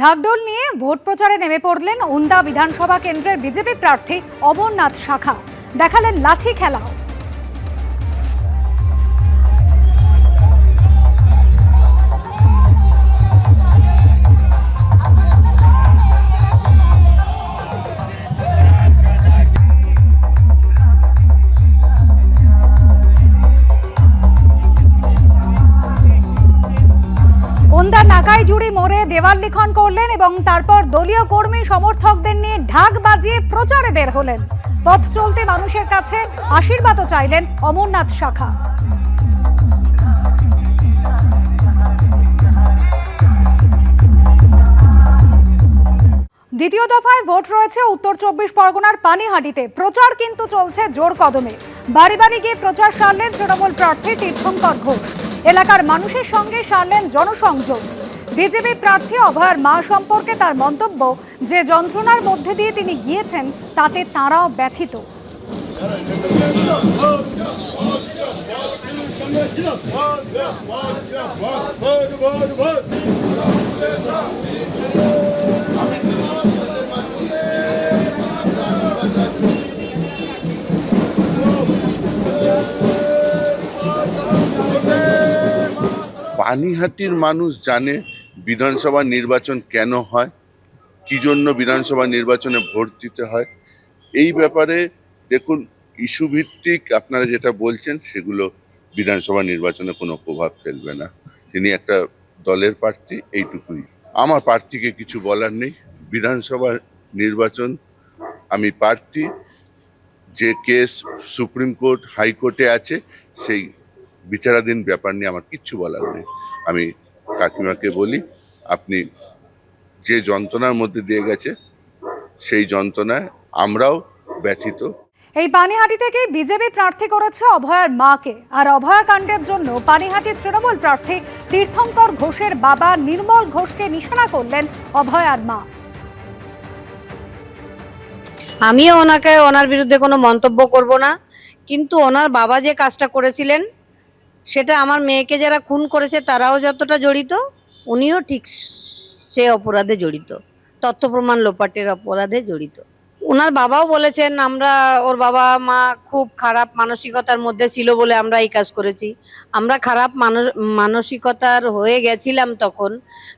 ঢাকঢোল নিয়ে ভোট প্রচারে নেমে পড়লেন ওন্দা বিধানসভা কেন্দ্রের বিজেপি প্রার্থী অমরনাথ শাখা। দেখালেন লাঠি খেলাও। ওন্দা নাকাইজুড়ি মোড়ে দেওয়াল লিখন করলেন এবং তারপর দলীয় কর্মী সমর্থকদের নিয়ে ঢাক বাজিয়ে প্রচারে বের হলেন। পথ চলতে মানুষের কাছে আশীর্বাদও চাইলেন অমরনাথ শাখা। দ্বিতীয় দফায় ভোট রয়েছে উত্তর 24 পরগনার পানিহাটিতে। প্রচার কিন্তু চলছে জোর কদমে। বাড়ি বাড়ি গিয়ে প্রচার সারলেন তৃণমূল প্রার্থী তীর্থঙ্কর ঘোষ। এলাকার মানুষের সঙ্গে সারলেন জনসংযোগ। বিজেপি প্রার্থী অভয়ার মা সম্পর্কে তার মন্তব্য, যে যন্ত্রণার মধ্যে দিয়ে তিনি গিয়েছেন তাতে তাঁরাও ব্যথিত। পানিহাটির মানুষ জানে বিধানসভা নির্বাচন কেন হয়, কি জন্য বিধানসভা নির্বাচনে ভোট দিতে হয়। এই ব্যাপারে দেখুন, ইস্যু ভিত্তিক আপনারা যেটা বলছেন সেগুলো বিধানসভা নির্বাচনে কোনো প্রভাব ফেলবে না। তিনি একটা দলের প্রার্থী, এইটুকুই। আমার প্রার্থীকে কিছু বলার নেই। বিধানসভা নির্বাচন আমি প্রার্থী, যে কেস সুপ্রিম কোর্ট হাইকোর্টে আছে সেই বিচারাধীন ব্যাপার নিয়ে আমার কিচ্ছু বলার নেই। আমি কাকিমাকে বলি, আপনি যে যন্ত্রণার মধ্যে দিয়ে গেছে সেই যন্ত্রণায় আমরাও ব্যথিত। এই পানিহাটি থেকে বিজেপি প্রার্থী করেছে অভয়ার মাকে। আর অভয়া কাণ্ডের জন্য পানিহাটির তৃণমূল প্রার্থী তীর্থঙ্কর ঘোষের বাবা নির্মল ঘোষকে নিশানা করলেন অভয়ার মা। আমিও ওনার বিরুদ্ধে কোনো মন্তব্য করব না, কিন্তু ওনার বাবা যে কাজটা করেছিলেন সেটা আমার মেয়েকে যারা খুন করেছে তারাও যতটা জড়িত, উনিও ঠিক সে অপরাধে জড়িত, তথ্য প্রমাণ লোপাটের অপরাধে জড়িত। ওনার বাবাও বলেছেন ওর বাবা মা খুব খারাপ মানসিকতার মধ্যে ছিল বলে আমরা এই কাজ করেছি। আমরা খারাপ মানসিকতার হয়ে গেছিলাম তখন,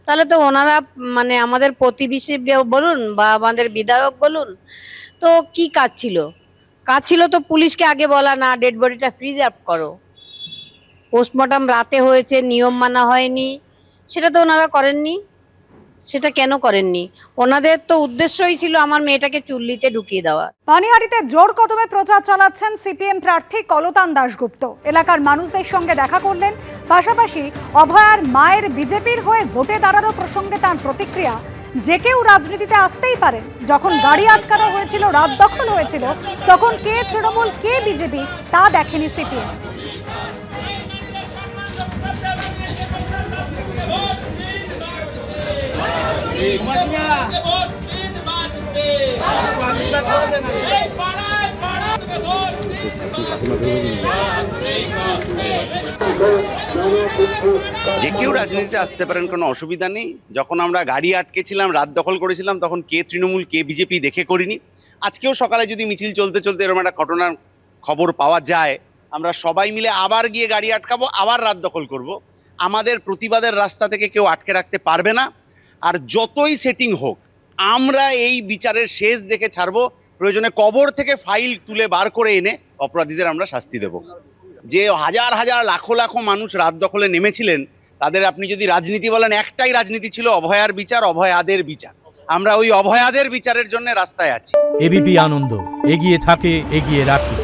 তাহলে তো ওনারা আমাদের প্রতিবেশী বলুন বা আমাদের বিধায়ক বলুন, তো কি কাজ ছিল? কাজ ছিল তো পুলিশকে আগে বলা, না ডেড বডিটা প্রিজার্ভ করো। পোস্টমর্টম রাতে হয়েছে, নিয়ম মানা হয়নি, সেটা তো ওনারা করেননি। সেটা কেন করেননি? ওনাদের তো উদ্দেশ্যই ছিল আমার মেয়েটাকে চুল্লিতে ঢুকিয়ে দেওয়া। পানিহাটিতে জোর কদমে প্রচার চালাচ্ছেন সিপিএম প্রার্থী কলতান দাশগুপ্ত। এলাকার মানুষদের সঙ্গে দেখা করলেন। পাশাপাশি অভয়ার মায়ের বিজেপির হয়ে ভোটে দাঁড়ানো প্রসঙ্গে তার প্রতিক্রিয়া, যে কেউ রাজনীতিতে আসতেই পারেন। যখন গাড়ি আটকানো হয়েছিল, রাত দখল হয়েছিল, তখন কে তৃণমূল কে বিজেপি তা দেখেনি সিপিএম। যে কেউ রাজনীতিতে আসতে পারেন, কোনো অসুবিধা নেই। যখন আমরা গাড়ি আটকেছিলাম, রাত দখল করেছিলাম, তখন কে তৃণমূল কে বিজেপি দেখে করিনি। আজকেও সকালে যদি মিছিল চলতে চলতে এরকম একটা ঘটনার খবর পাওয়া যায়, আমরা সবাই মিলে আবার গিয়ে গাড়ি আটকাবো, আবার রাত দখল করব। আমাদের প্রতিবাদের রাস্তা থেকে কেউ আটকে রাখতে পারবে না। আর যতই সেটিং হোক, আমরা এই বিচারের শেষ দেখে ছাড়বো। প্রয়োজনে কবর থেকে ফাইল তুলে বার করে এনে অপরাধীদের আমরা শাস্তি দেব। যে হাজার হাজার লাখো লাখো মানুষ রাত দখলে নেমেছিলেন, তাদের আপনি যদি রাজনীতি বলেন, একটাই রাজনীতি ছিল অভয়ার বিচার, অভয়াদের বিচার। আমরা ওই অভয়াদের বিচারের জন্য রাস্তায় আছি। এবিপি আনন্দ, এগিয়ে থাকে, এগিয়ে রাখে।